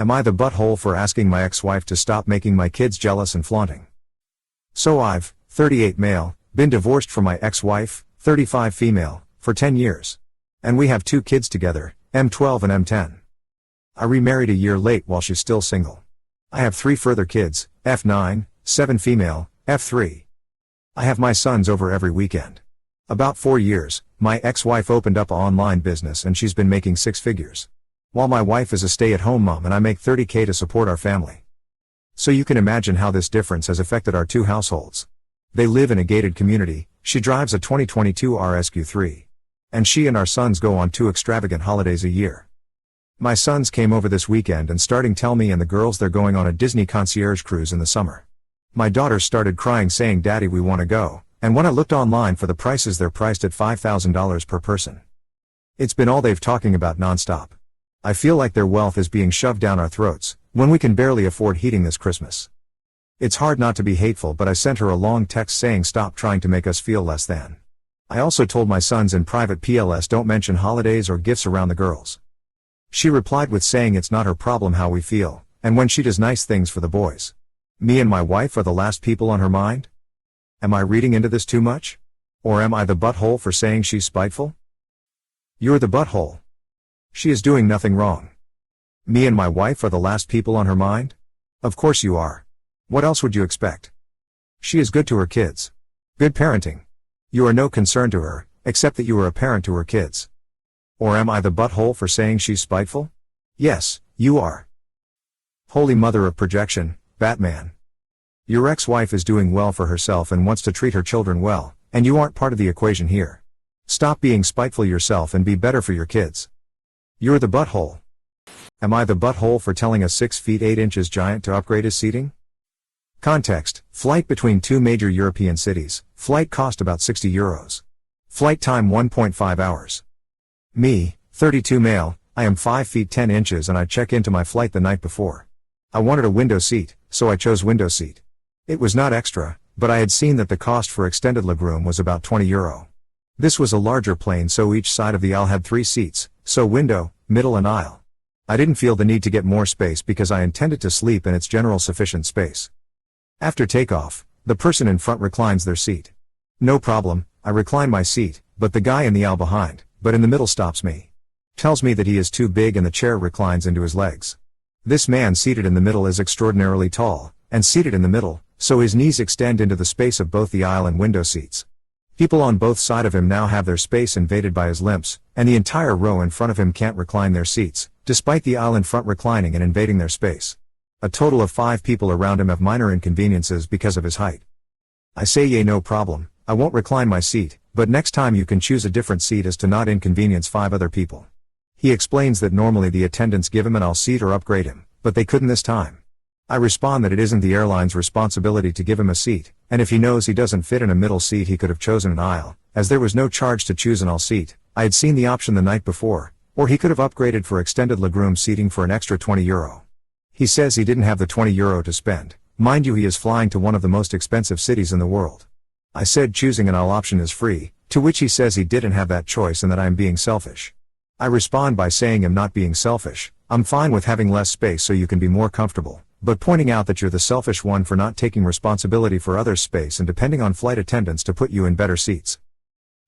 Am I the butthole for asking my ex-wife to stop making my kids jealous and flaunting? So I've, 38 male, been divorced from my ex-wife, 35 female, for 10 years. And we have 2 kids together, M12 and M10. I remarried a year late while she's still single. I have 3 further kids, F9, 7 female, F3. I have my sons over every weekend. About 4 years, my ex-wife opened up an online business and she's been making 6 figures. While my wife is a stay-at-home mom and I make $30K to support our family. So you can imagine how this difference has affected our 2 households. They live in a gated community, she drives a 2022 RSQ3. And she and our sons go on 2 extravagant holidays a year. My sons came over this weekend and starting tell me and the girls they're going on a Disney concierge cruise in the summer. My daughter started crying saying, "Daddy, we want to go," and when I looked online for the prices they're priced at $5,000 per person. It's been all they've talking about nonstop. I feel like their wealth is being shoved down our throats, when we can barely afford heating this Christmas. It's hard not to be hateful, but I sent her a long text saying stop trying to make us feel less than. I also told my sons in private PLS don't mention holidays or gifts around the girls. She replied with saying it's not her problem how we feel, and when she does nice things for the boys. Me and my wife are the last people on her mind? Am I reading into this too much? Or am I the butthole for saying she's spiteful? You're the butthole. She is doing nothing wrong. Me and my wife are the last people on her mind? Of course you are. What else would you expect? She is good to her kids. Good parenting. You are no concern to her, except that you are a parent to her kids. Or am I the butthole for saying she's spiteful? Yes, you are. Holy Mother of Projection, Batman. Your ex-wife is doing well for herself and wants to treat her children well, and you aren't part of the equation here. Stop being spiteful yourself and be better for your kids. You're the butthole. Am I the butthole for telling a 6 feet 8 inches giant to upgrade his seating? Context: flight between 2 major European cities, flight cost about €60. Flight time 1.5 hours. Me, 32 male, I am 5 feet 10 inches and I check into my flight the night before. I wanted a window seat, so I chose window seat. It was not extra, but I had seen that the cost for extended legroom was about €20. This was a larger plane, so each side of the aisle had 3 seats, so window, middle and aisle. I didn't feel the need to get more space because I intended to sleep in its general sufficient space. After takeoff, the person in front reclines their seat. No problem, I recline my seat, but the guy in the aisle behind, but in the middle stops me. Tells me that he is too big and the chair reclines into his legs. This man seated in the middle is extraordinarily tall, and seated in the middle, so his knees extend into the space of both the aisle and window seats. People on both sides of him now have their space invaded by his limps, and the entire row in front of him can't recline their seats, despite the aisle in front reclining and invading their space. A total of 5 people around him have minor inconveniences because of his height. I say yay, no problem, I won't recline my seat, but next time you can choose a different seat as to not inconvenience 5 other people. He explains that normally the attendants give him an aisle seat or upgrade him, but they couldn't this time. I respond that it isn't the airline's responsibility to give him a seat, and if he knows he doesn't fit in a middle seat he could have chosen an aisle, as there was no charge to choose an aisle seat. I had seen the option the night before, or he could have upgraded for extended legroom seating for an extra €20. He says he didn't have the €20 to spend. Mind you, he is flying to one of the most expensive cities in the world. I said choosing an aisle option is free, to which he says he didn't have that choice and that I am being selfish. I respond by saying I'm not being selfish, I'm fine with having less space so you can be more comfortable, but pointing out that you're the selfish one for not taking responsibility for others' space and depending on flight attendants to put you in better seats.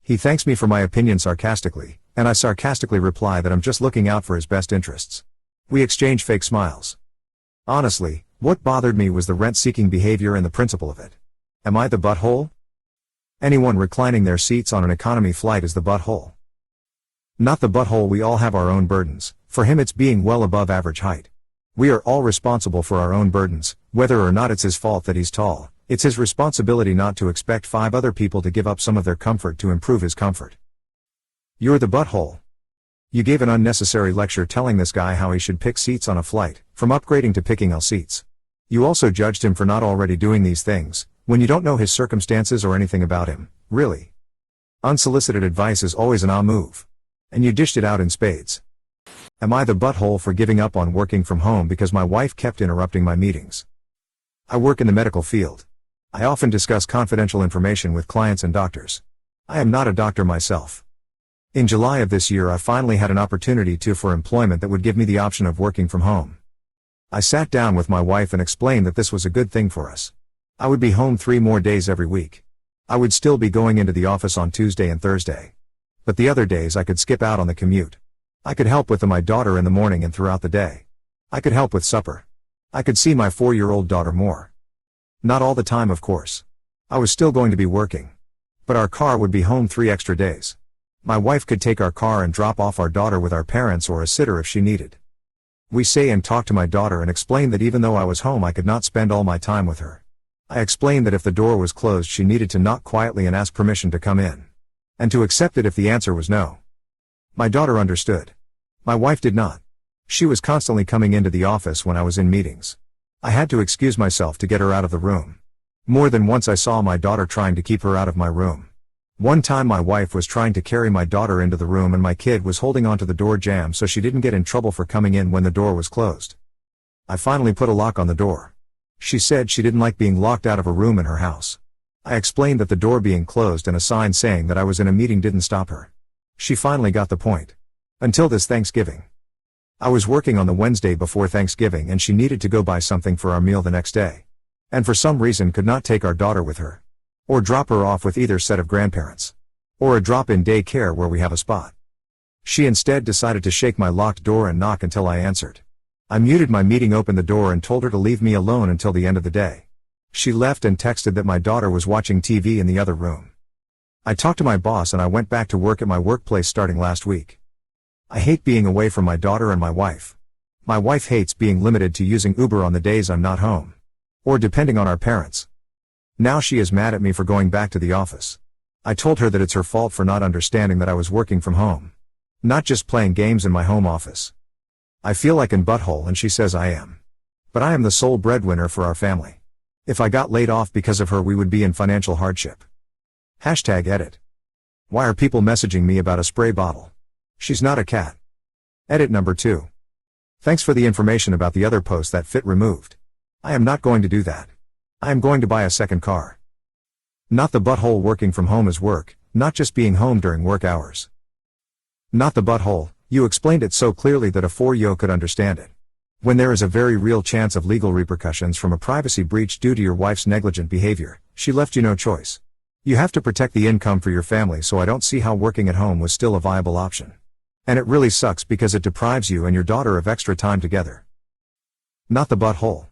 He thanks me for my opinion sarcastically, and I sarcastically reply that I'm just looking out for his best interests. We exchange fake smiles. Honestly, what bothered me was the rent-seeking behavior and the principle of it. Am I the butthole? Anyone reclining their seats on an economy flight is the butthole. Not the butthole. We all have our own burdens. For him it's being well above average height. We are all responsible for our own burdens, whether or not it's his fault that he's tall. It's his responsibility not to expect 5 other people to give up some of their comfort to improve his comfort. You're the butthole. You gave an unnecessary lecture telling this guy how he should pick seats on a flight, from upgrading to picking aisle seats. You also judged him for not already doing these things, when you don't know his circumstances or anything about him, really. Unsolicited advice is always an move. And you dished it out in spades. Am I the butthole for giving up on working from home because my wife kept interrupting my meetings? I work in the medical field. I often discuss confidential information with clients and doctors. I am not a doctor myself. In July of this year I finally had an opportunity for employment that would give me the option of working from home. I sat down with my wife and explained that this was a good thing for us. I would be home 3 more days every week. I would still be going into the office on Tuesday and Thursday. But the other days I could skip out on the commute. I could help with my daughter in the morning and throughout the day. I could help with supper. I could see my 4-year-old daughter more. Not all the time, of course. I was still going to be working. But our car would be home 3 extra days. My wife could take our car and drop off our daughter with our parents or a sitter if she needed. We say and talk to my daughter and explain that even though I was home I could not spend all my time with her. I explained that if the door was closed she needed to knock quietly and ask permission to come in. And to accept it if the answer was no. My daughter understood. My wife did not. She was constantly coming into the office when I was in meetings. I had to excuse myself to get her out of the room. More than once I saw my daughter trying to keep her out of my room. One time my wife was trying to carry my daughter into the room and my kid was holding onto the door jamb so she didn't get in trouble for coming in when the door was closed. I finally put a lock on the door. She said she didn't like being locked out of a room in her house. I explained that the door being closed and a sign saying that I was in a meeting didn't stop her. She finally got the point. Until this Thanksgiving. I was working on the Wednesday before Thanksgiving and she needed to go buy something for our meal the next day. And for some reason could not take our daughter with her. Or drop her off with either set of grandparents. Or a drop-in daycare where we have a spot. She instead decided to shake my locked door and knock until I answered. I muted my meeting, opened the door and told her to leave me alone until the end of the day. She left and texted that my daughter was watching TV in the other room. I talked to my boss and I went back to work at my workplace starting last week. I hate being away from my daughter and my wife. My wife hates being limited to using Uber on the days I'm not home. Or depending on our parents. Now she is mad at me for going back to the office. I told her that it's her fault for not understanding that I was working from home. Not just playing games in my home office. I feel like an butthole and she says I am. But I am the sole breadwinner for our family. If I got laid off because of her we would be in financial hardship. #edit. Why are people messaging me about a spray bottle? She's not a cat. Edit number 2. Thanks for the information about the other post that fit removed. I am not going to do that. I am going to buy a second car. Not the butthole, working from home is work, not just being home during work hours. Not the butthole, you explained it so clearly that a 4-year-old could understand it. When there is a very real chance of legal repercussions from a privacy breach due to your wife's negligent behavior, she left you no choice. You have to protect the income for your family, so I don't see how working at home was still a viable option. And it really sucks because it deprives you and your daughter of extra time together. Not the butthole.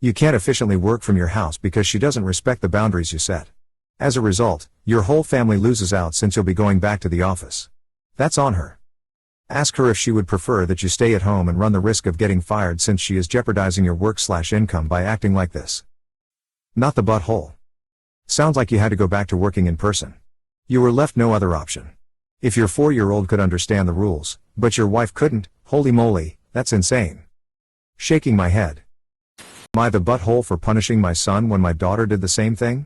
You can't efficiently work from your house because she doesn't respect the boundaries you set. As a result, your whole family loses out since you'll be going back to the office. That's on her. Ask her if she would prefer that you stay at home and run the risk of getting fired, since she is jeopardizing your work/income by acting like this. Not the butthole. Sounds like you had to go back to working in person. You were left no other option. If your 4-year-old could understand the rules, but your wife couldn't, holy moly, that's insane. Shaking my head. Am I the butthole for punishing my son when my daughter did the same thing?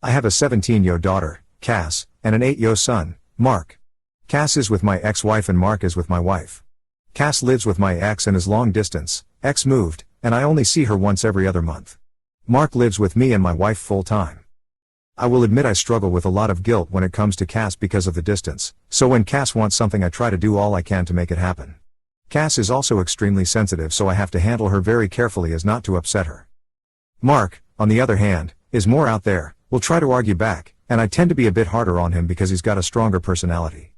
I have a 17-year daughter, Cass, and an 8-year son, Mark. Cass is with my ex-wife and Mark is with my wife. Cass lives with my ex and is long distance, ex moved, and I only see her once every other month. Mark lives with me and my wife full time. I will admit I struggle with a lot of guilt when it comes to Cass because of the distance, so when Cass wants something I try to do all I can to make it happen. Cass is also extremely sensitive, so I have to handle her very carefully as not to upset her. Mark, on the other hand, is more out there, will try to argue back, and I tend to be a bit harder on him because he's got a stronger personality.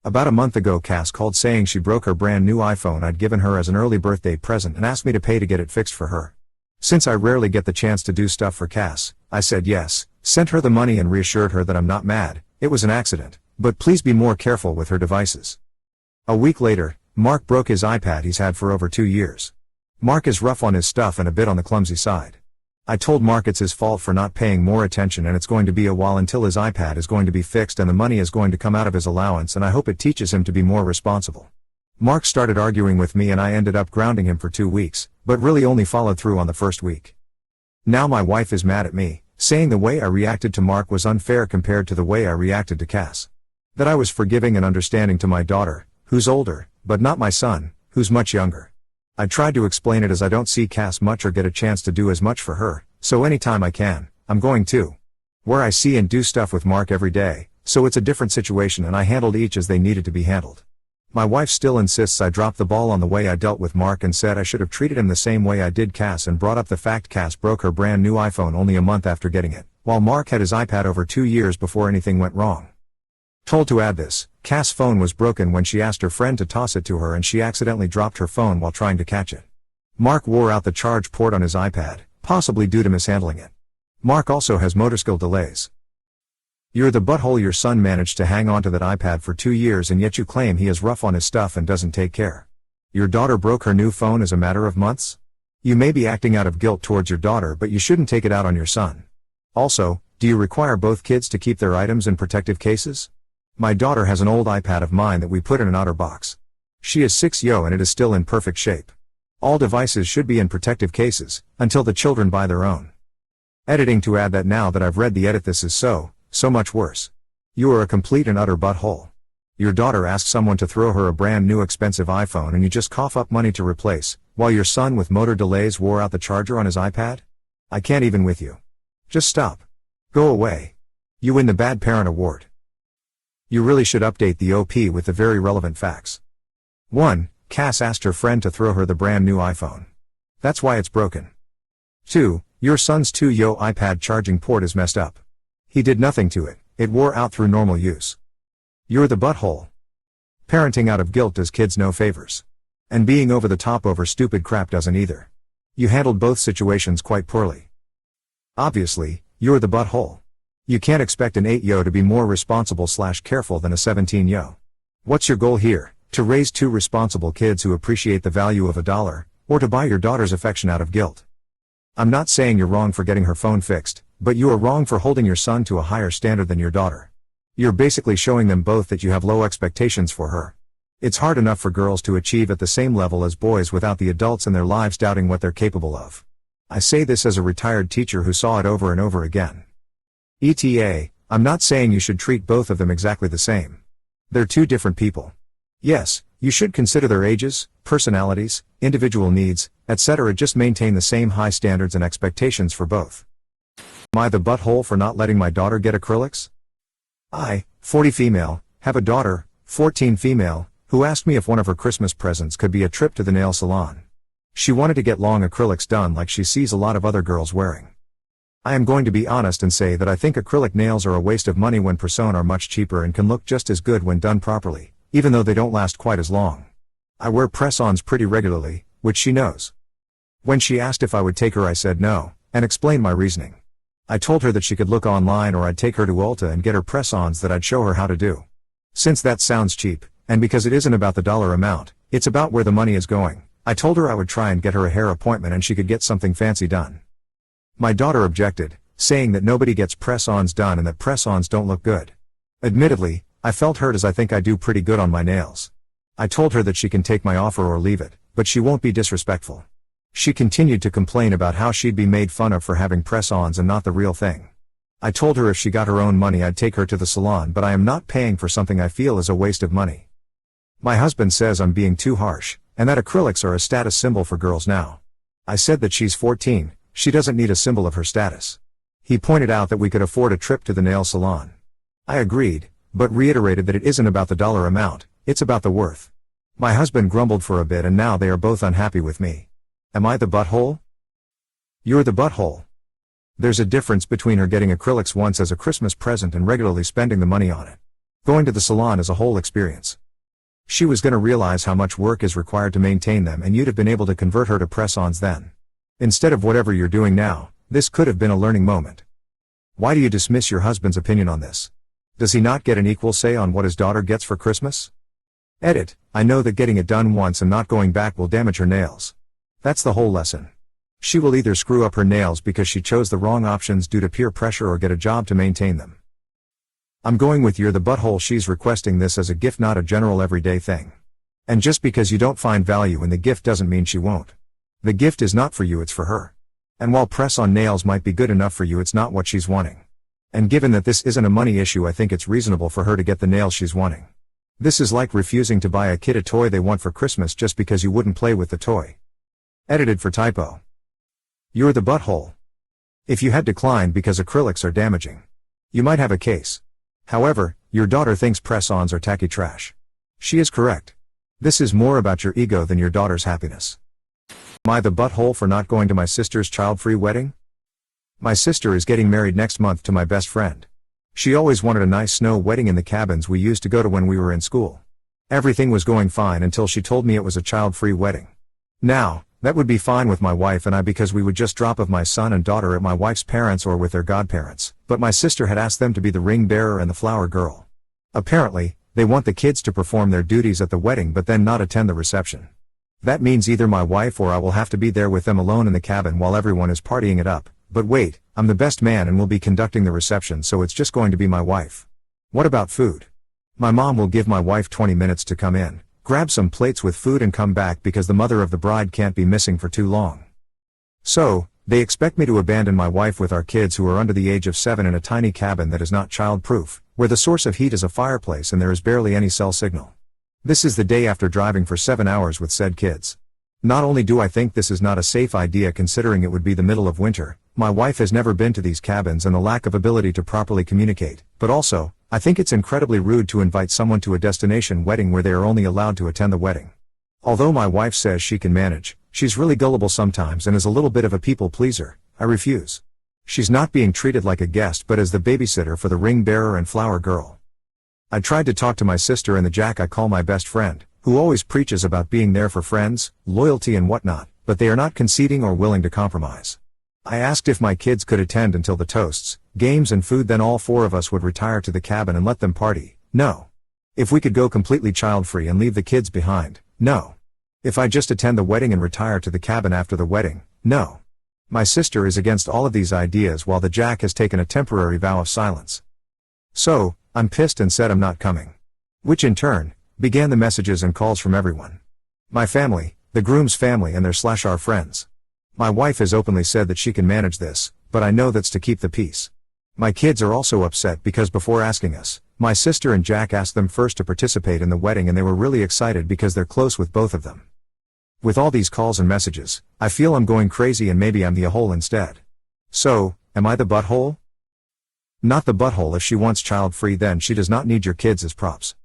About a month ago Cass called saying she broke her brand new iPhone I'd given her as an early birthday present and asked me to pay to get it fixed for her. Since I rarely get the chance to do stuff for Cass, I said yes, sent her the money and reassured her that I'm not mad, it was an accident, but please be more careful with her devices. A week later, Mark broke his iPad he's had for over 2 years. Mark is rough on his stuff and a bit on the clumsy side. I told Mark it's his fault for not paying more attention and it's going to be a while until his iPad is going to be fixed and the money is going to come out of his allowance, and I hope it teaches him to be more responsible. Mark started arguing with me and I ended up grounding him for 2 weeks, but really only followed through on the first week. Now my wife is mad at me, saying the way I reacted to Mark was unfair compared to the way I reacted to Cass. That I was forgiving and understanding to my daughter, who's older, but not my son, who's much younger. I tried to explain it as I don't see Cass much or get a chance to do as much for her, so anytime I can, I'm going to. Where I see and do stuff with Mark every day, so it's a different situation and I handled each as they needed to be handled. My wife still insists I dropped the ball on the way I dealt with Mark and said I should have treated him the same way I did Cass, and brought up the fact Cass broke her brand new iPhone only a month after getting it, while Mark had his iPad over 2 years before anything went wrong. Told to add this, Cass' phone was broken when she asked her friend to toss it to her and she accidentally dropped her phone while trying to catch it. Mark wore out the charge port on his iPad, possibly due to mishandling it. Mark also has motor skill delays. You're the butthole. Your son managed to hang on to that iPad for 2 years and yet you claim he is rough on his stuff and doesn't take care. Your daughter broke her new phone as a matter of months? You may be acting out of guilt towards your daughter, but you shouldn't take it out on your son. Also, do you require both kids to keep their items in protective cases? My daughter has an old iPad of mine that we put in an outer box. She is 6 and it is still in perfect shape. All devices should be in protective cases, until the children buy their own. Editing to add that now that I've read the edit, this is so much worse. You are a complete and utter butthole. Your daughter asked someone to throw her a brand new expensive iPhone and you just cough up money to replace, while your son with motor delays wore out the charger on his iPad? I can't even with you. Just stop. Go away. You win the Bad Parent Award. You really should update the OP with the very relevant facts. 1. Cass asked her friend to throw her the brand new iPhone. That's why it's broken. 2. Your son's 2-yo iPad charging port is messed up. He did nothing to it, it wore out through normal use. You're the butthole. Parenting out of guilt does kids no favors. And being over the top over stupid crap doesn't either. You handled both situations quite poorly. Obviously, you're the butthole. You can't expect an 8-yo to be more responsible/careful than a 17-yo. What's your goal here? To raise 2 responsible kids who appreciate the value of $1, or to buy your daughter's affection out of guilt? I'm not saying you're wrong for getting her phone fixed, but you are wrong for holding your son to a higher standard than your daughter. You're basically showing them both that you have low expectations for her. It's hard enough for girls to achieve at the same level as boys without the adults in their lives doubting what they're capable of. I say this as a retired teacher who saw it over and over again. ETA, I'm not saying you should treat both of them exactly the same. They're 2 different people. Yes, you should consider their ages, personalities, individual needs, etc. Just maintain the same high standards and expectations for both. Am I the butthole for not letting my daughter get acrylics? I, 40 female, have a daughter, 14 female, who asked me if one of her Christmas presents could be a trip to the nail salon. She wanted to get long acrylics done like she sees a lot of other girls wearing. I am going to be honest and say that I think acrylic nails are a waste of money when press-on are much cheaper and can look just as good when done properly, even though they don't last quite as long. I wear press-ons pretty regularly, which she knows. When she asked if I would take her, I said no, and explained my reasoning. I told her that she could look online or I'd take her to Ulta and get her press-ons that I'd show her how to do. Since that sounds cheap, and because it isn't about the dollar amount, it's about where the money is going, I told her I would try and get her a hair appointment and she could get something fancy done. My daughter objected, saying that nobody gets press-ons done and that press-ons don't look good. Admittedly, I felt hurt as I think I do pretty good on my nails. I told her that she can take my offer or leave it, but she won't be disrespectful. She continued to complain about how she'd be made fun of for having press-ons and not the real thing. I told her if she got her own money I'd take her to the salon, but I am not paying for something I feel is a waste of money. My husband says I'm being too harsh, and that acrylics are a status symbol for girls now. I said that she's 14, she doesn't need a symbol of her status. He pointed out that we could afford a trip to the nail salon. I agreed, but reiterated that it isn't about the dollar amount, it's about the worth. My husband grumbled for a bit and now they are both unhappy with me. Am I the butthole? You're the butthole. There's a difference between her getting acrylics once as a Christmas present and regularly spending the money on it. Going to the salon is a whole experience. She was gonna realize how much work is required to maintain them and you'd have been able to convert her to press-ons then. Instead of whatever you're doing now, this could have been a learning moment. Why do you dismiss your husband's opinion on this? Does he not get an equal say on what his daughter gets for Christmas? Edit, I know that getting it done once and not going back will damage her nails. That's the whole lesson. She will either screw up her nails because she chose the wrong options due to peer pressure or get a job to maintain them. I'm going with you're the butthole. She's requesting this as a gift, not a general everyday thing. And just because you don't find value in the gift doesn't mean she won't. The gift is not for you, it's for her. And while press-on nails might be good enough for you, it's not what she's wanting. And given that this isn't a money issue, I think it's reasonable for her to get the nails she's wanting. This is like refusing to buy a kid a toy they want for Christmas just because you wouldn't play with the toy. Edited for typo. You're the butthole. If you had declined because acrylics are damaging, you might have a case. However, your daughter thinks press-ons are tacky trash. She is correct. This is more about your ego than your daughter's happiness. Am I the butthole for not going to my sister's child-free wedding? My sister is getting married next month to my best friend. She always wanted a nice snow wedding in the cabins we used to go to when we were in school. Everything was going fine until she told me it was a child-free wedding. Now, that would be fine with my wife and I because we would just drop off my son and daughter at my wife's parents or with their godparents, but my sister had asked them to be the ring bearer and the flower girl. Apparently, they want the kids to perform their duties at the wedding but then not attend the reception. That means either my wife or I will have to be there with them alone in the cabin while everyone is partying it up, but wait, I'm the best man and will be conducting the reception so it's just going to be my wife. What about food? My mom will give my wife 20 minutes to come in, grab some plates with food and come back because the mother of the bride can't be missing for too long. So, they expect me to abandon my wife with our kids who are under the age of 7 in a tiny cabin that is not child-proof, where the source of heat is a fireplace and there is barely any cell signal. This is the day after driving for 7 hours with said kids. Not only do I think this is not a safe idea considering it would be the middle of winter, my wife has never been to these cabins and the lack of ability to properly communicate, but also, I think it's incredibly rude to invite someone to a destination wedding where they are only allowed to attend the wedding. Although my wife says she can manage, she's really gullible sometimes and is a little bit of a people pleaser. I refuse. She's not being treated like a guest but as the babysitter for the ring bearer and flower girl. I tried to talk to my sister and the Jack I call my best friend, who always preaches about being there for friends, loyalty and whatnot, but they are not conceding or willing to compromise. I asked if my kids could attend until the toasts, games and food, then all 4 of us would retire to the cabin and let them party. No. If we could go completely child-free and leave the kids behind. No. If I just attend the wedding and retire to the cabin after the wedding. No. My sister is against all of these ideas while the Jack has taken a temporary vow of silence. So, I'm pissed and said I'm not coming. Which in turn, began the messages and calls from everyone. My family, the groom's family and their/our friends. My wife has openly said that she can manage this, but I know that's to keep the peace. My kids are also upset because before asking us, my sister and Jack asked them first to participate in the wedding and they were really excited because they're close with both of them. With all these calls and messages, I feel I'm going crazy and maybe I'm the a-hole instead. So, am I the butthole? Not the butthole. If she wants child-free then she does not need your kids as props.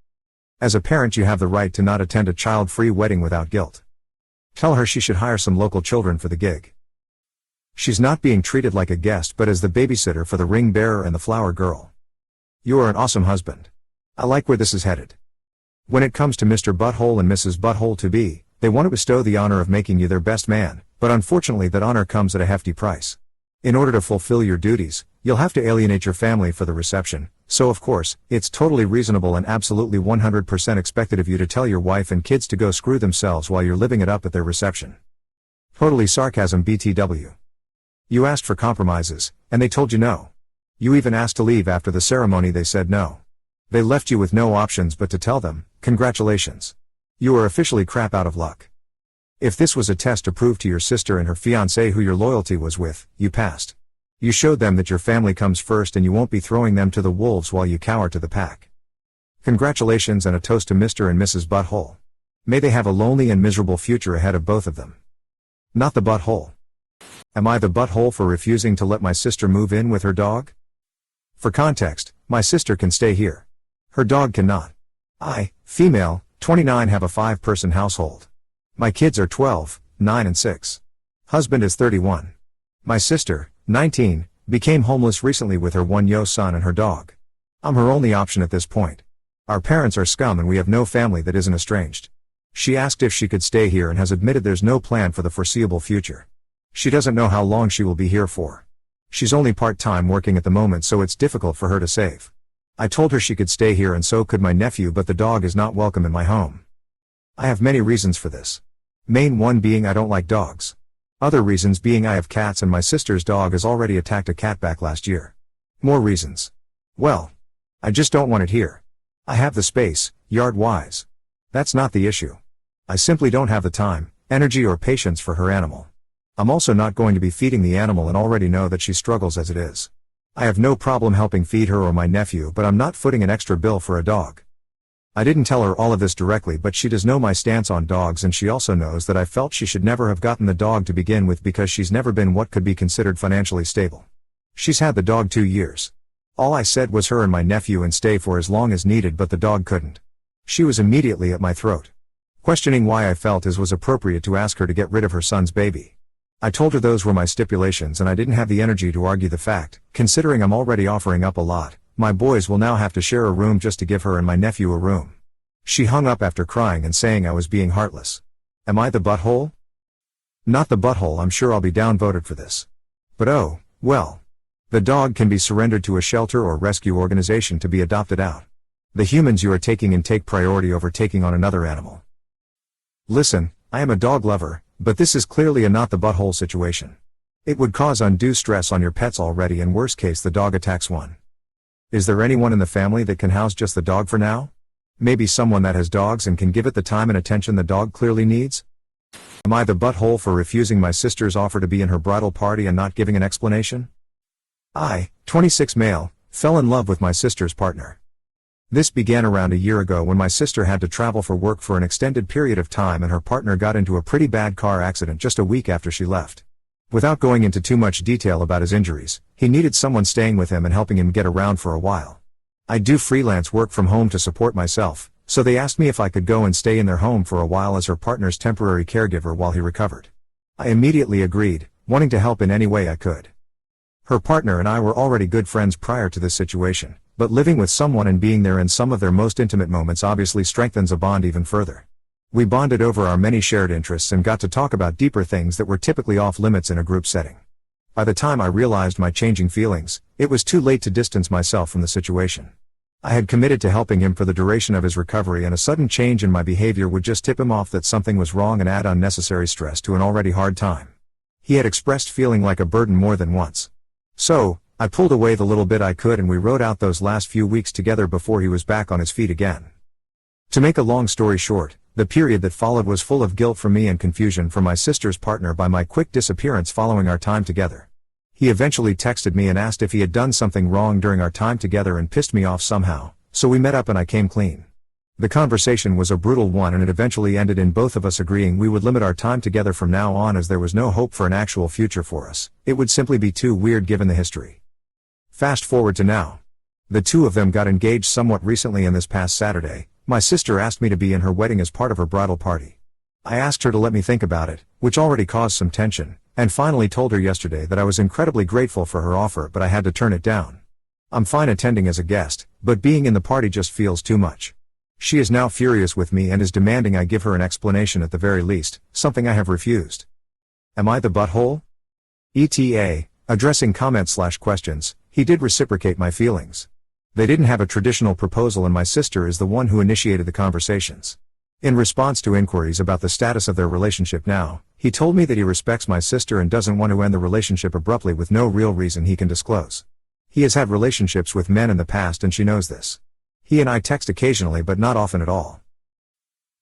As a parent you have the right to not attend a child-free wedding without guilt. Tell her she should hire some local children for the gig. She's not being treated like a guest but as the babysitter for the ring bearer and the flower girl. You are an awesome husband. I like where this is headed. When it comes to Mr. Butthole and Mrs. Butthole-to-be, they want to bestow the honor of making you their best man, but unfortunately that honor comes at a hefty price. In order to fulfill your duties, you'll have to alienate your family for the reception, so of course, it's totally reasonable and absolutely 100% expected of you to tell your wife and kids to go screw themselves while you're living it up at their reception. Totally sarcasm BTW. You asked for compromises, and they told you no. You even asked to leave after the ceremony, they said no. They left you with no options but to tell them, congratulations. You are officially crap out of luck. If this was a test to prove to your sister and her fiancé who your loyalty was with, you passed. You showed them that your family comes first and you won't be throwing them to the wolves while you cower to the pack. Congratulations and a toast to Mr. and Mrs. Butthole. May they have a lonely and miserable future ahead of both of them. Not the butthole. Am I the butthole for refusing to let my sister move in with her dog? For context, my sister can stay here. Her dog cannot. I, female, 29, have a 5-person household. My kids are 12, 9 and 6. Husband is 31. My sister, 19, became homeless recently with her 1-year-old son and her dog. I'm her only option at this point. Our parents are scum and we have no family that isn't estranged. She asked if she could stay here and has admitted there's no plan for the foreseeable future. She doesn't know how long she will be here for. She's only part-time working at the moment so it's difficult for her to save. I told her she could stay here and so could my nephew, but the dog is not welcome in my home. I have many reasons for this. Main one being I don't like dogs. Other reasons being I have cats and my sister's dog has already attacked a cat back last year. More reasons. Well, I just don't want it here. I have the space, yard-wise. That's not the issue. I simply don't have the time, energy or patience for her animal. I'm also not going to be feeding the animal and already know that she struggles as it is. I have no problem helping feed her or my nephew, but I'm not footing an extra bill for a dog. I didn't tell her all of this directly, but she does know my stance on dogs and she also knows that I felt she should never have gotten the dog to begin with because she's never been what could be considered financially stable. She's had the dog 2 years. All I said was her and my nephew and stay for as long as needed, but the dog couldn't. She was immediately at my throat. questioning why I felt it was appropriate to ask her to get rid of her son's baby. I told her those were my stipulations and I didn't have the energy to argue the fact, considering I'm already offering up a lot. My boys will now have to share a room just to give her and my nephew a room. She hung up after crying and saying I was being heartless. Am I the butthole? Not the butthole, I'm sure I'll be downvoted for this. But oh, well. The dog can be surrendered to a shelter or rescue organization to be adopted out. The humans you are taking in take priority over taking on another animal. Listen, I am a dog lover, but this is clearly a not the butthole situation. It would cause undue stress on your pets already, and worst case the dog attacks one. Is there anyone in the family that can house just the dog for now? Maybe someone that has dogs and can give it the time and attention the dog clearly needs? Am I the butthole for refusing my sister's offer to be in her bridal party and not giving an explanation? I, 26 male, fell in love with my sister's partner. This began around a year ago when my sister had to travel for work for an extended period of time and her partner got into a pretty bad car accident just a week after she left. Without going into too much detail about his injuries, he needed someone staying with him and helping him get around for a while. I do freelance work from home to support myself, so they asked me if I could go and stay in their home for a while as her partner's temporary caregiver while he recovered. I immediately agreed, wanting to help in any way I could. Her partner and I were already good friends prior to this situation, but living with someone and being there in some of their most intimate moments obviously strengthens a bond even further. We bonded over our many shared interests and got to talk about deeper things that were typically off limits in a group setting. By the time I realized my changing feelings, it was too late to distance myself from the situation. I had committed to helping him for the duration of his recovery, and a sudden change in my behavior would just tip him off that something was wrong and add unnecessary stress to an already hard time. He had expressed feeling like a burden more than once. So, I pulled away the little bit I could and we rode out those last few weeks together before he was back on his feet again. To make a long story short, the period that followed was full of guilt for me and confusion for my sister's partner by my quick disappearance following our time together. He eventually texted me and asked if he had done something wrong during our time together and pissed me off somehow, so we met up and I came clean. The conversation was a brutal one and it eventually ended in both of us agreeing we would limit our time together from now on as there was no hope for an actual future for us. It would simply be too weird given the history. Fast forward to now. The two of them got engaged somewhat recently, and this past Saturday, my sister asked me to be in her wedding as part of her bridal party. I asked her to let me think about it, which already caused some tension, and finally told her yesterday that I was incredibly grateful for her offer but I had to turn it down. I'm fine attending as a guest, but being in the party just feels too much. She is now furious with me and is demanding I give her an explanation at the very least, something I have refused. Am I the butthole? ETA, addressing comments/questions, he did reciprocate my feelings. They didn't have a traditional proposal and my sister is the one who initiated the conversations. In response to inquiries about the status of their relationship now, he told me that he respects my sister and doesn't want to end the relationship abruptly with no real reason he can disclose. He has had relationships with men in the past and she knows this. He and I text occasionally but not often at all.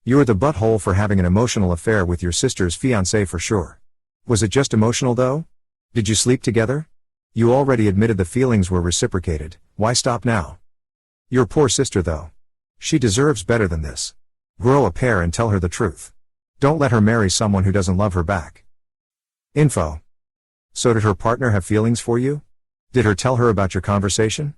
You're the butthole for having an emotional affair with your sister's fiancé for sure. Was it just emotional though? Did you sleep together? You already admitted the feelings were reciprocated, why stop now? Your poor sister though. She deserves better than this. Grow a pair and tell her the truth. Don't let her marry someone who doesn't love her back. Info. So did her partner have feelings for you? Did her tell her about your conversation?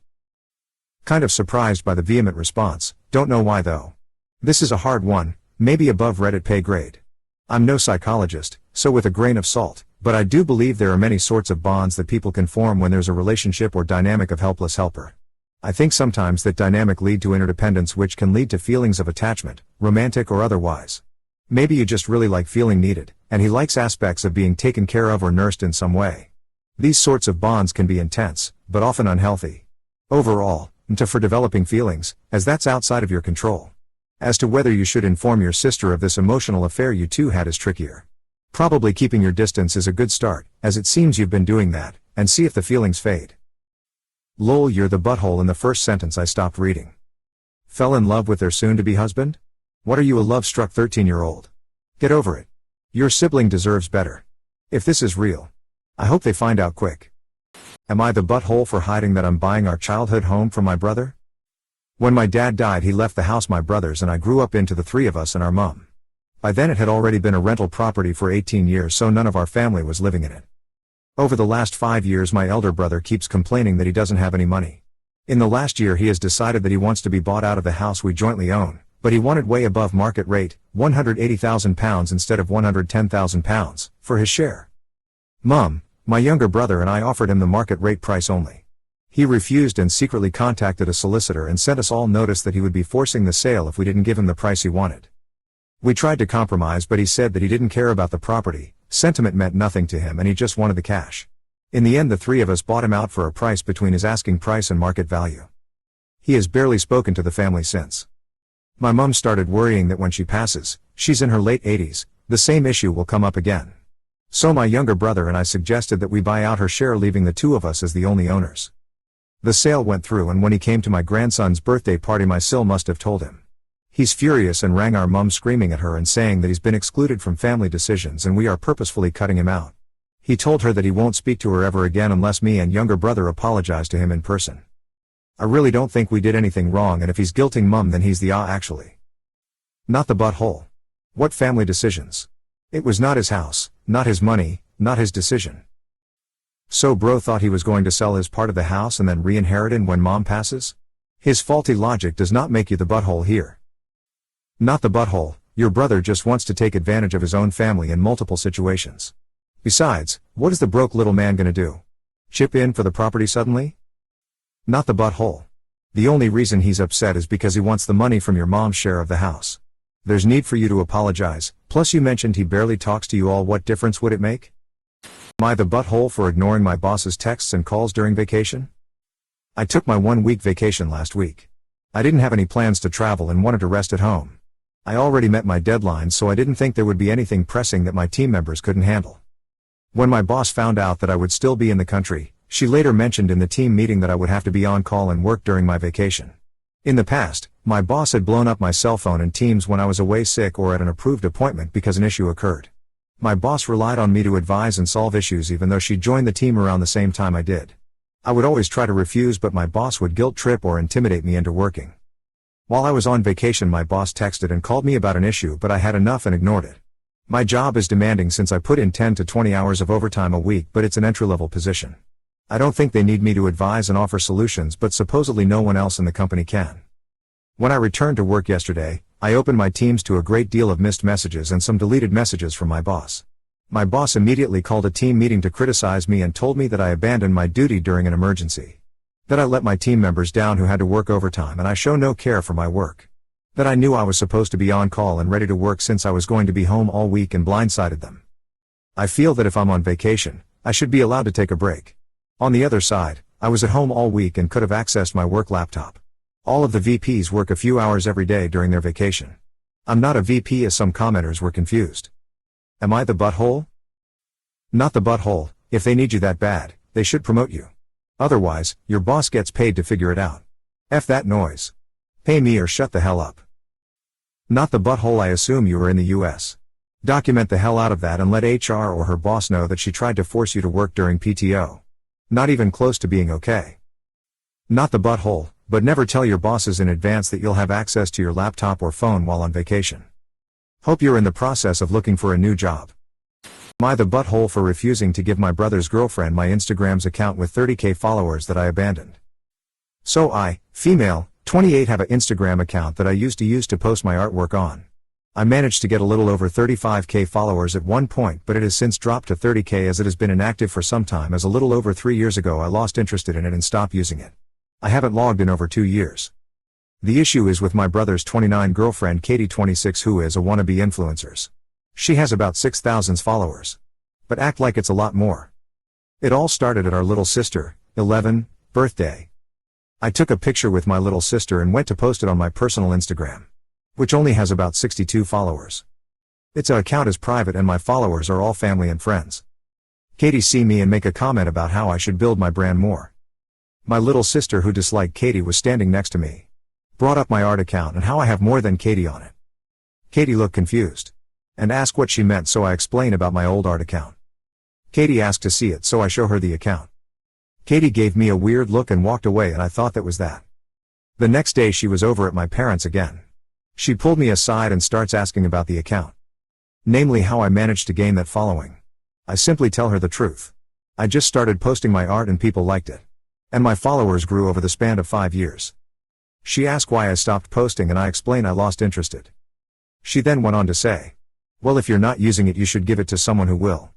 Kind of surprised by the vehement response, don't know why though. This is a hard one, maybe above Reddit pay grade. I'm no psychologist, so with a grain of salt, but I do believe there are many sorts of bonds that people can form when there's a relationship or dynamic of helpless helper. I think sometimes that dynamic lead to interdependence, which can lead to feelings of attachment, romantic or otherwise. Maybe you just really like feeling needed, and he likes aspects of being taken care of or nursed in some way. These sorts of bonds can be intense, but often unhealthy. Overall, for developing feelings, as that's outside of your control. As to whether you should inform your sister of this emotional affair you two had is trickier. Probably keeping your distance is a good start, as it seems you've been doing that, and see if the feelings fade. Lol, you're the butthole in the first sentence I stopped reading. Fell in love with their soon-to-be husband? What are you, a love-struck 13-year-old? Get over it. Your sibling deserves better. If this is real, I hope they find out quick. Am I the butthole for hiding that I'm buying our childhood home from my brother? When my dad died he left the house my brothers and I grew up into, the three of us and our mum. By then it had already been a rental property for 18 years, so none of our family was living in it. Over the last 5 years my elder brother keeps complaining that he doesn't have any money. In the last year he has decided that he wants to be bought out of the house we jointly own, but he wanted way above market rate, £180,000 instead of £110,000, for his share. Mum, my younger brother and I offered him the market rate price only. He refused and secretly contacted a solicitor and sent us all notice that he would be forcing the sale if we didn't give him the price he wanted. We tried to compromise, but he said that he didn't care about the property, sentiment meant nothing to him and he just wanted the cash. In the end the three of us bought him out for a price between his asking price and market value. He has barely spoken to the family since. My mum started worrying that when she passes, she's in her late 80s, the same issue will come up again. So my younger brother and I suggested that we buy out her share, leaving the two of us as the only owners. The sale went through, and when he came to my grandson's birthday party my sil must have told him. He's furious and rang our mum, screaming at her and saying that he's been excluded from family decisions and we are purposefully cutting him out. He told her that he won't speak to her ever again unless me and younger brother apologize to him in person. I really don't think we did anything wrong, and if he's guilting mum then he's the actually. Not the butthole. What family decisions? It was not his house, not his money, not his decision. So bro thought he was going to sell his part of the house and then re-inherit it when mom passes? His faulty logic does not make you the butthole here. Not the butthole, your brother just wants to take advantage of his own family in multiple situations. Besides, what is the broke little man gonna do? Chip in for the property suddenly? Not the butthole. The only reason he's upset is because he wants the money from your mom's share of the house. There's need for you to apologize, plus you mentioned he barely talks to you all. What difference would it make? Am I the butthole for ignoring my boss's texts and calls during vacation? I took my 1-week vacation last week. I didn't have any plans to travel and wanted to rest at home. I already met my deadline, so I didn't think there would be anything pressing that my team members couldn't handle. When my boss found out that I would still be in the country, she later mentioned in the team meeting that I would have to be on call and work during my vacation. In the past, my boss had blown up my cell phone and Teams when I was away sick or at an approved appointment because an issue occurred. My boss relied on me to advise and solve issues even though she joined the team around the same time I did. I would always try to refuse, but my boss would guilt trip or intimidate me into working. While I was on vacation my boss texted and called me about an issue, but I had enough and ignored it. My job is demanding since I put in 10 to 20 hours of overtime a week, but it's an entry-level position. I don't think they need me to advise and offer solutions, but supposedly no one else in the company can. When I returned to work yesterday, I opened my Teams to a great deal of missed messages and some deleted messages from my boss. My boss immediately called a team meeting to criticize me and told me that I abandoned my duty during an emergency. That I let my team members down who had to work overtime and I show no care for my work. That I knew I was supposed to be on call and ready to work since I was going to be home all week and blindsided them. I feel that if I'm on vacation, I should be allowed to take a break. On the other side, I was at home all week and could have accessed my work laptop. All of the VPs work a few hours every day during their vacation. I'm not a VP, as some commenters were confused. Am I the butthole? Not the butthole. If they need you that bad, they should promote you. Otherwise, your boss gets paid to figure it out. F that noise. Pay me or shut the hell up. Not the butthole. I assume you are in the US. Document the hell out of that and let HR or her boss know that she tried to force you to work during PTO. Not even close to being okay. Not the butthole, but never tell your bosses in advance that you'll have access to your laptop or phone while on vacation. Hope you're in the process of looking for a new job. Am I the butthole for refusing to give my brother's girlfriend my Instagram's account with 30k followers that I abandoned? So I, female, 28, have an Instagram account that I used to post my artwork on. I managed to get a little over 35k followers at one point, but it has since dropped to 30k as it has been inactive for some time, as a little over 3 years ago I lost interest in it and stopped using it. I haven't logged in over 2 years. The issue is with my brother's 29 girlfriend Katie, 26, who is a wannabe influencer. She has about 6,000 followers. But act like it's a lot more. It all started at our little sister, 11, birthday. I took a picture with my little sister and went to post it on my personal Instagram, which only has about 62 followers. Its account is private and my followers are all family and friends. Katie see me and make a comment about how I should build my brand more. My little sister, who disliked Katie, was standing next to me. Brought up my art account and how I have more than Katie on it. Katie looked confused and asked what she meant, so I explained about my old art account. Katie asked to see it, so I show her the account. Katie gave me a weird look and walked away, and I thought that was that. The next day she was over at my parents' again. She pulled me aside and starts asking about the account. Namely, how I managed to gain that following. I simply tell her the truth. I just started posting my art and people liked it. And my followers grew over the span of 5 years. She asked why I stopped posting and I explained I lost interest. She then went on to say, well, if you're not using it you should give it to someone who will.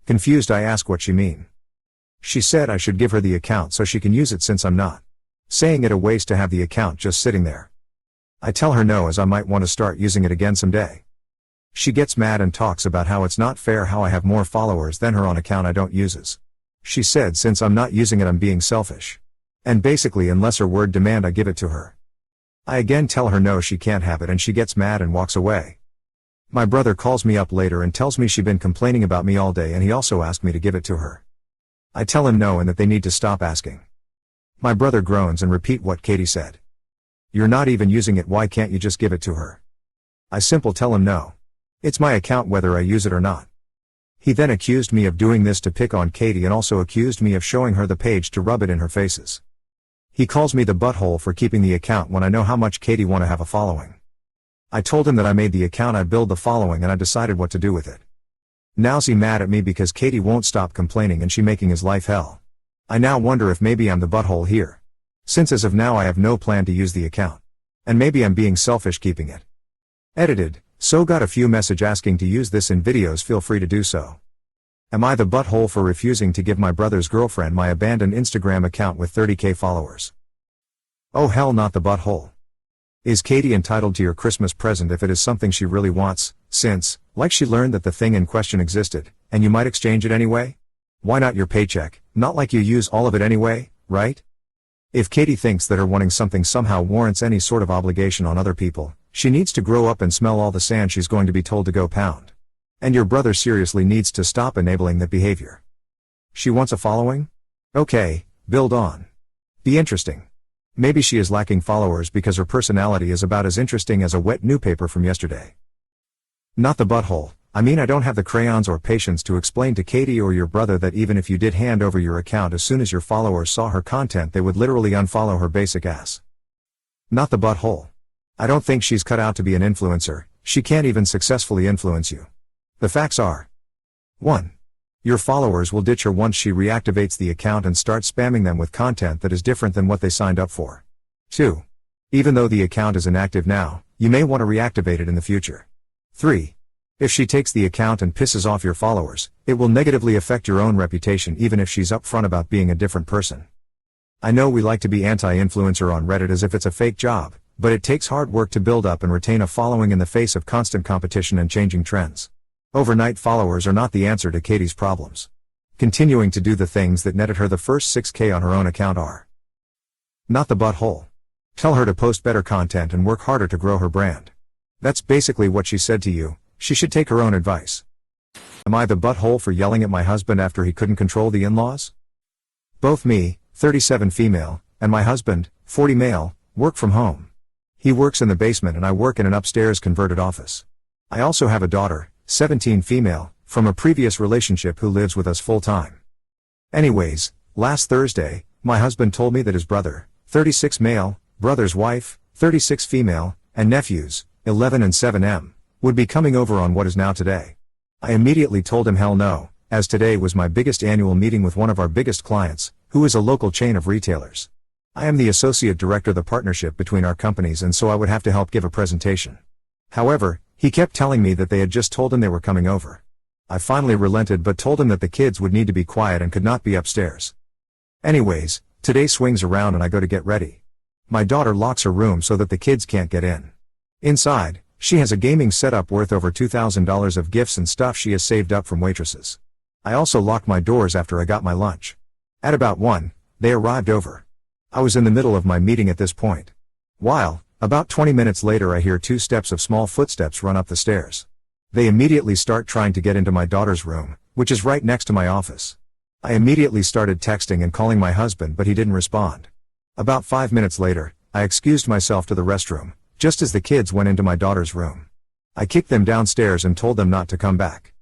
Confused, I asked what she mean. She said I should give her the account so she can use it since I'm not saying it a waste to have the account just sitting there. I tell her no, as I might want to start using it again someday. She gets mad and talks about how it's not fair how I have more followers than her on account I don't uses. She said since I'm not using it I'm being selfish. And basically unless her word demand I give it to her. I again tell her no, she can't have it, and she gets mad and walks away. My brother calls me up later and tells me she'd been complaining about me all day and he also asked me to give it to her. I tell him no and that they need to stop asking. My brother groans and repeat what Katie said. You're not even using it, why can't you just give it to her? I simple tell him no. It's my account whether I use it or not. He then accused me of doing this to pick on Katie and also accused me of showing her the page to rub it in her faces. He calls me the butthole for keeping the account when I know how much Katie want to have a following. I told him that I made the account, I build the following, and I decided what to do with it. Now's he mad at me because Katie won't stop complaining and she making his life hell. I now wonder if maybe I'm the butthole here. Since as of now I have no plan to use the account. And maybe I'm being selfish keeping it. Edited. So got a few message asking to use this in videos, feel free to do so. Am I the butthole for refusing to give my brother's girlfriend my abandoned Instagram account with 30k followers? Oh hell, not the butthole. Is Katie entitled to your Christmas present if it is something she really wants, since, like, she learned that the thing in question existed, and you might exchange it anyway? Why not your paycheck? Not like you use all of it anyway, right? If Katie thinks that her wanting something somehow warrants any sort of obligation on other people, she needs to grow up and smell all the sand she's going to be told to go pound. And your brother seriously needs to stop enabling that behavior. She wants a following? Okay, build on. Be interesting. Maybe she is lacking followers because her personality is about as interesting as a wet newspaper from yesterday. Not the butthole. I mean, I don't have the crayons or patience to explain to Katie or your brother that even if you did hand over your account, as soon as your followers saw her content they would literally unfollow her basic ass. Not the butthole. I don't think she's cut out to be an influencer, she can't even successfully influence you. The facts are: 1. Your followers will ditch her once she reactivates the account and starts spamming them with content that is different than what they signed up for. 2. Even though the account is inactive now, you may want to reactivate it in the future. 3. If she takes the account and pisses off your followers, it will negatively affect your own reputation even if she's upfront about being a different person. I know we like to be anti-influencer on Reddit as if it's a fake job, but it takes hard work to build up and retain a following in the face of constant competition and changing trends. Overnight followers are not the answer to Katie's problems. Continuing to do the things that netted her the first 6k on her own account are. Not the butthole. Tell her to post better content and work harder to grow her brand. That's basically what she said to you. She should take her own advice. Am I the butthole for yelling at my husband after he couldn't control the in-laws? Both me, 37 female, and my husband, 40 male, work from home. He works in the basement and I work in an upstairs converted office. I also have a daughter, 17 female, from a previous relationship who lives with us full-time. Anyways, last Thursday, my husband told me that his brother, 36 male, brother's wife, 36 female, and nephews, 11 and 7m, would be coming over on what is now today. I immediately told him hell no, as today was my biggest annual meeting with one of our biggest clients, who is a local chain of retailers. I am the associate director of the partnership between our companies, and so I would have to help give a presentation. However, he kept telling me that they had just told him they were coming over. I finally relented but told him that the kids would need to be quiet and could not be upstairs. Anyways, today swings around and I go to get ready. My daughter locks her room so that the kids can't get in. Inside, she has a gaming setup worth over $2,000 of gifts and stuff she has saved up from waitresses. I also locked my doors after I got my lunch. At about 1, they arrived over. I was in the middle of my meeting at this point. While, about 20 minutes later, I hear 2 steps of small footsteps run up the stairs. They immediately start trying to get into my daughter's room, which is right next to my office. I immediately started texting and calling my husband, but he didn't respond. About 5 minutes later, I excused myself to the restroom, just as the kids went into my daughter's room. I kicked them downstairs and told them not to come back.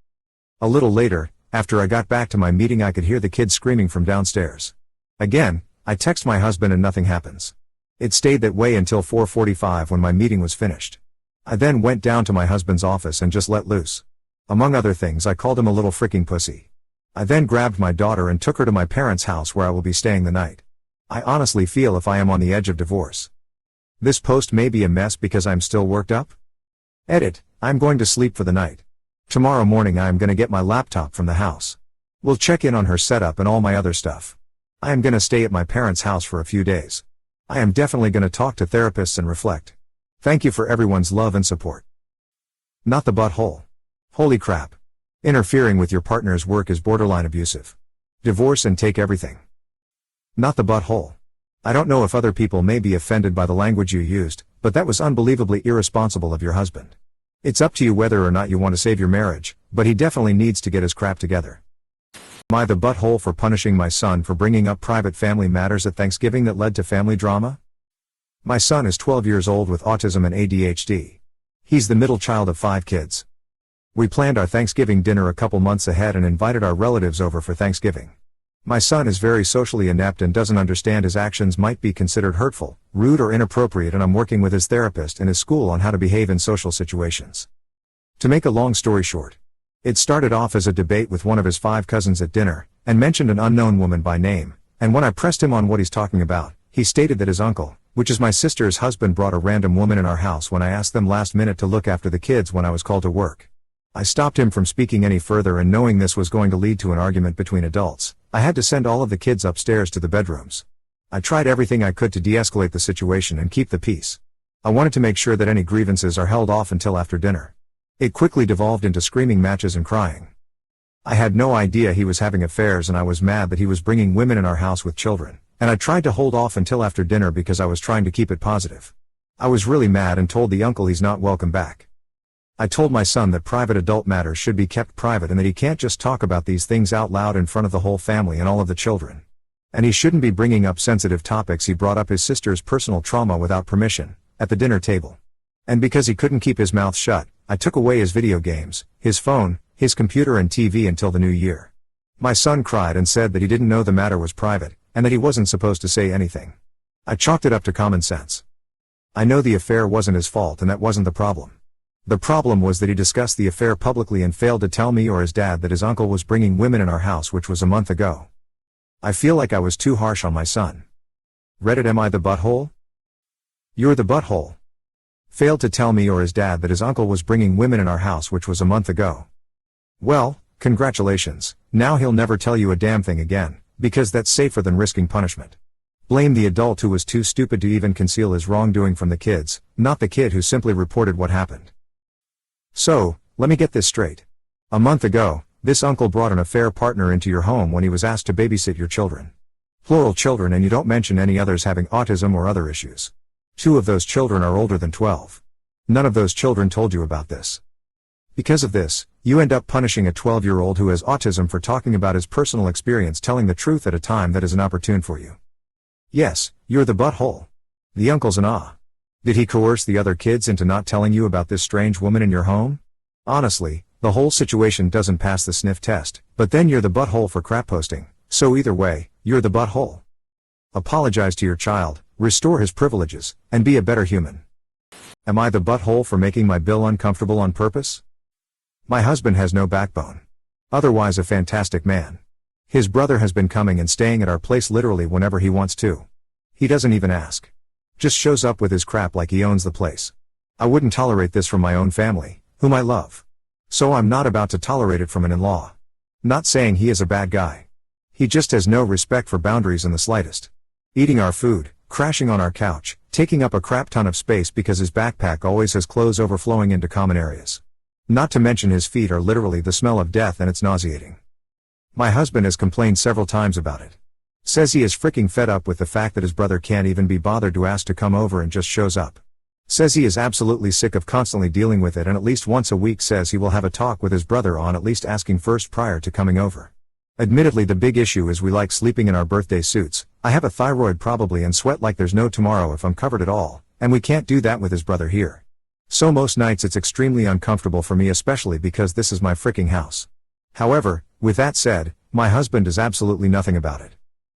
A little later, after I got back to my meeting, I could hear the kids screaming from downstairs. Again, I text my husband and nothing happens. It stayed that way until 4:45 when my meeting was finished. I then went down to my husband's office and just let loose. Among other things, I called him a little freaking pussy. I then grabbed my daughter and took her to my parents' house where I will be staying the night. I honestly feel if I am on the edge of divorce. This post may be a mess because I'm still worked up. Edit, I'm going to sleep for the night. Tomorrow morning I am gonna get my laptop from the house. We'll check in on her setup and all my other stuff. I am gonna stay at my parents' house for a few days. I am definitely gonna talk to therapists and reflect. Thank you for everyone's love and support. Not the butthole. Holy crap. Interfering with your partner's work is borderline abusive. Divorce and take everything. Not the butthole. I don't know if other people may be offended by the language you used, but that was unbelievably irresponsible of your husband. It's up to you whether or not you want to save your marriage, but he definitely needs to get his crap together. Am I the butthole for punishing my son for bringing up private family matters at Thanksgiving that led to family drama? My son is 12 years old with autism and ADHD. He's the middle child of 5 kids. We planned our Thanksgiving dinner a couple months ahead and invited our relatives over for Thanksgiving. My son is very socially inept and doesn't understand his actions might be considered hurtful, rude or inappropriate, and I'm working with his therapist and his school on how to behave in social situations. To make a long story short, it started off as a debate with one of his 5 cousins at dinner, and mentioned an unknown woman by name, and when I pressed him on what he's talking about, he stated that his uncle, which is my sister's husband, brought a random woman in our house when I asked them last minute to look after the kids when I was called to work. I stopped him from speaking any further, and knowing this was going to lead to an argument between adults, I had to send all of the kids upstairs to the bedrooms. I tried everything I could to de-escalate the situation and keep the peace. I wanted to make sure that any grievances are held off until after dinner. It quickly devolved into screaming matches and crying. I had no idea he was having affairs, and I was mad that he was bringing women in our house with children, and I tried to hold off until after dinner because I was trying to keep it positive. I was really mad and told the uncle he's not welcome back. I told my son that private adult matters should be kept private and that he can't just talk about these things out loud in front of the whole family and all of the children. And he shouldn't be bringing up sensitive topics. He brought up his sister's personal trauma without permission, at the dinner table. And because he couldn't keep his mouth shut, I took away his video games, his phone, his computer and TV until the new year. My son cried and said that he didn't know the matter was private, and that he wasn't supposed to say anything. I chalked it up to common sense. I know the affair wasn't his fault, and that wasn't the problem. The problem was that he discussed the affair publicly and failed to tell me or his dad that his uncle was bringing women in our house, which was a month ago. I feel like I was too harsh on my son. Reddit, am I the butthole? You're the butthole. Failed to tell me or his dad that his uncle was bringing women in our house, which was a month ago. Well, congratulations, now he'll never tell you a damn thing again, because that's safer than risking punishment. Blame the adult who was too stupid to even conceal his wrongdoing from the kids, not the kid who simply reported what happened. So, let me get this straight. A month ago, this uncle brought an affair partner into your home when he was asked to babysit your children. Plural children, and you don't mention any others having autism or other issues. 2 of those children are older than 12. None of those children told you about this. Because of this, you end up punishing a 12-year-old who has autism for talking about his personal experience, telling the truth at a time that is inopportune for you. Yes, you're the butthole. The uncle's an ah. Did he coerce the other kids into not telling you about this strange woman in your home? Honestly, the whole situation doesn't pass the sniff test, but then you're the butthole for crap posting, so either way, you're the butthole. Apologize to your child, restore his privileges, and be a better human. Am I the butthole for making my bill uncomfortable on purpose? My husband has no backbone. Otherwise a fantastic man. His brother has been coming and staying at our place literally whenever he wants to. He doesn't even ask. Just shows up with his crap like he owns the place. I wouldn't tolerate this from my own family, whom I love. So I'm not about to tolerate it from an in-law. Not saying he is a bad guy. He just has no respect for boundaries in the slightest. Eating our food, crashing on our couch, taking up a crap ton of space because his backpack always has clothes overflowing into common areas. Not to mention his feet are literally the smell of death, and it's nauseating. My husband has complained several times about it. Says he is freaking fed up with the fact that his brother can't even be bothered to ask to come over and just shows up. Says he is absolutely sick of constantly dealing with it, and at least once a week says he will have a talk with his brother on at least asking first prior to coming over. Admittedly, the big issue is we like sleeping in our birthday suits. I have a thyroid probably and sweat like there's no tomorrow if I'm covered at all, and we can't do that with his brother here. So most nights it's extremely uncomfortable for me, especially because this is my freaking house. However, with that said, my husband does absolutely nothing about it.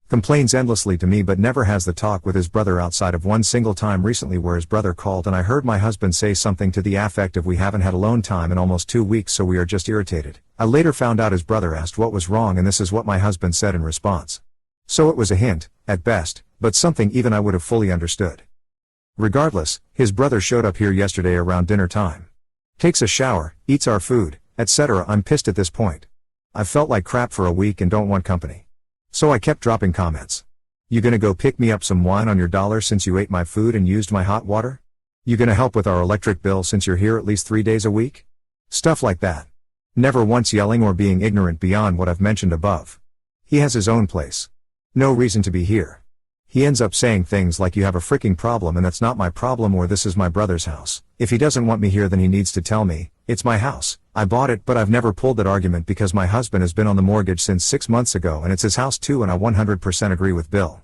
Complains endlessly to me but never has the talk with his brother outside of one single time recently where his brother called and I heard my husband say something to the effect of, "We haven't had alone time in almost 2 weeks, so we are just irritated." I later found out his brother asked what was wrong, and this is what my husband said in response. So it was a hint, at best, but something even I would have fully understood. Regardless, his brother showed up here yesterday around dinner time. Takes a shower, eats our food, etc. I'm pissed at this point. I've felt like crap for a week and don't want company. So I kept dropping comments. You gonna go pick me up some wine on your dollar since you ate my food and used my hot water? You gonna help with our electric bill since you're here at least 3 days a week? Stuff like that. Never once yelling or being ignorant beyond what I've mentioned above. He has his own place. No reason to be here. He ends up saying things like you have a freaking problem and that's not my problem, or this is my brother's house. If he doesn't want me here then he needs to tell me, it's my house, I bought it. But I've never pulled that argument because my husband has been on the mortgage since 6 months ago and it's his house too, and I 100% agree with Bill.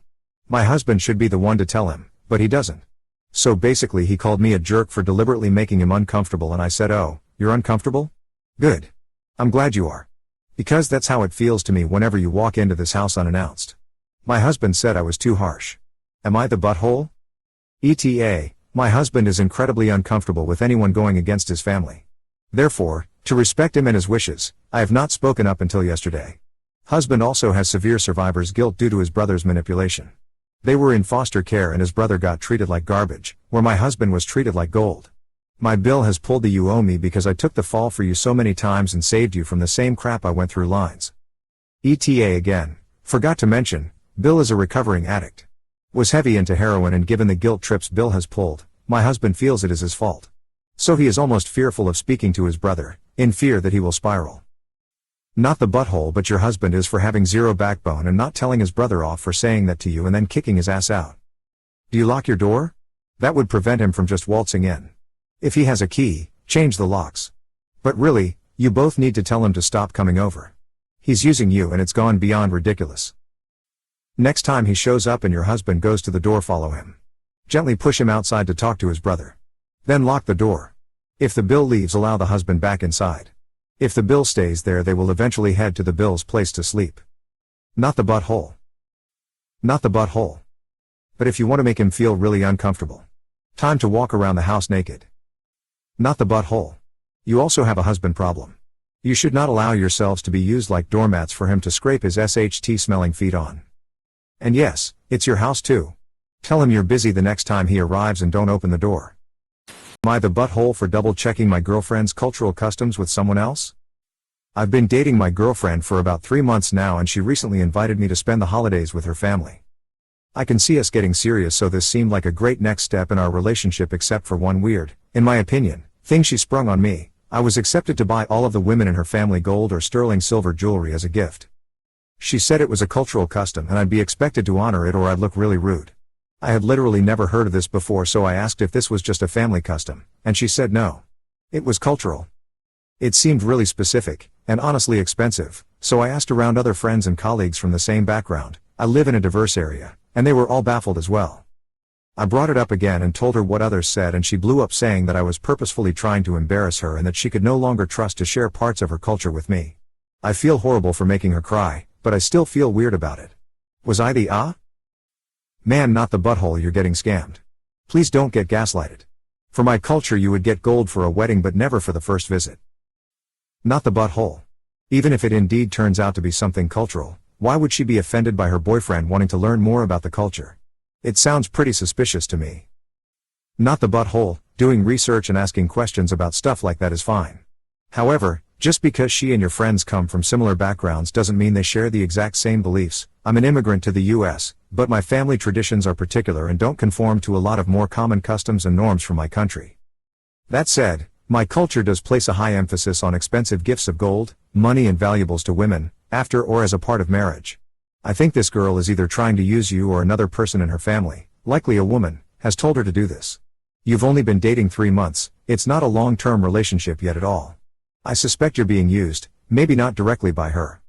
My husband should be the one to tell him, but he doesn't. So basically he called me a jerk for deliberately making him uncomfortable, and I said, oh, you're uncomfortable? Good. I'm glad you are. Because that's how it feels to me whenever you walk into this house unannounced. My husband said I was too harsh. Am I the butthole? ETA, my husband is incredibly uncomfortable with anyone going against his family. Therefore, to respect him and his wishes, I have not spoken up until yesterday. Husband also has severe survivor's guilt due to his brother's manipulation. They were in foster care and his brother got treated like garbage, where my husband was treated like gold. My Bill has pulled the you owe me because I took the fall for you so many times and saved you from the same crap I went through lines. ETA again, forgot to mention, Bill is a recovering addict. Was heavy into heroin, and given the guilt trips Bill has pulled, my husband feels it is his fault. So he is almost fearful of speaking to his brother, in fear that he will spiral. Not the butthole, but your husband is for having zero backbone and not telling his brother off for saying that to you and then kicking his ass out. Do you lock your door? That would prevent him from just waltzing in. If he has a key, change the locks. But really, you both need to tell him to stop coming over. He's using you and it's gone beyond ridiculous. Next time he shows up and your husband goes to the door, follow him. Gently push him outside to talk to his brother. Then lock the door. If the Bill leaves, allow the husband back inside. If the Bill stays there, they will eventually head to the Bill's place to sleep. Not the butthole. Not the butthole. But if you want to make him feel really uncomfortable. Time to walk around the house naked. Not the butthole. You also have a husband problem. You should not allow yourselves to be used like doormats for him to scrape his SHT smelling feet on. And yes, it's your house too. Tell him you're busy the next time he arrives and don't open the door. Am I the butthole for double checking my girlfriend's cultural customs with someone else? I've been dating my girlfriend for about 3 months now, and she recently invited me to spend the holidays with her family. I can see us getting serious, so this seemed like a great next step in our relationship, except for one weird, in my opinion, thing she sprung on me. I was accepted to buy all of the women in her family gold or sterling silver jewelry as a gift. She said it was a cultural custom and I'd be expected to honor it or I'd look really rude. I had literally never heard of this before, so I asked if this was just a family custom, and she said no. It was cultural. It seemed really specific, and honestly expensive, so I asked around other friends and colleagues from the same background. I live in a diverse area, and they were all baffled as well. I brought it up again and told her what others said, and she blew up saying that I was purposefully trying to embarrass her and that she could no longer trust to share parts of her culture with me. I feel horrible for making her cry, but I still feel weird about it. Was I the man, not the butthole? You're getting scammed. Please don't get gaslighted. For my culture you would get gold for a wedding but never for the first visit. Not the butthole. Even if it indeed turns out to be something cultural, why would she be offended by her boyfriend wanting to learn more about the culture? It sounds pretty suspicious to me. Not the butthole. Doing research and asking questions about stuff like that is fine. However, just because she and your friends come from similar backgrounds doesn't mean they share the exact same beliefs. I'm an immigrant to the US, but my family traditions are particular and don't conform to a lot of more common customs and norms from my country. That said, my culture does place a high emphasis on expensive gifts of gold, money and valuables to women, after or as a part of marriage. I think this girl is either trying to use you or another person in her family, likely a woman, has told her to do this. You've only been dating 3 months, it's not a long-term relationship yet at all. I suspect you're being used, maybe not directly by her.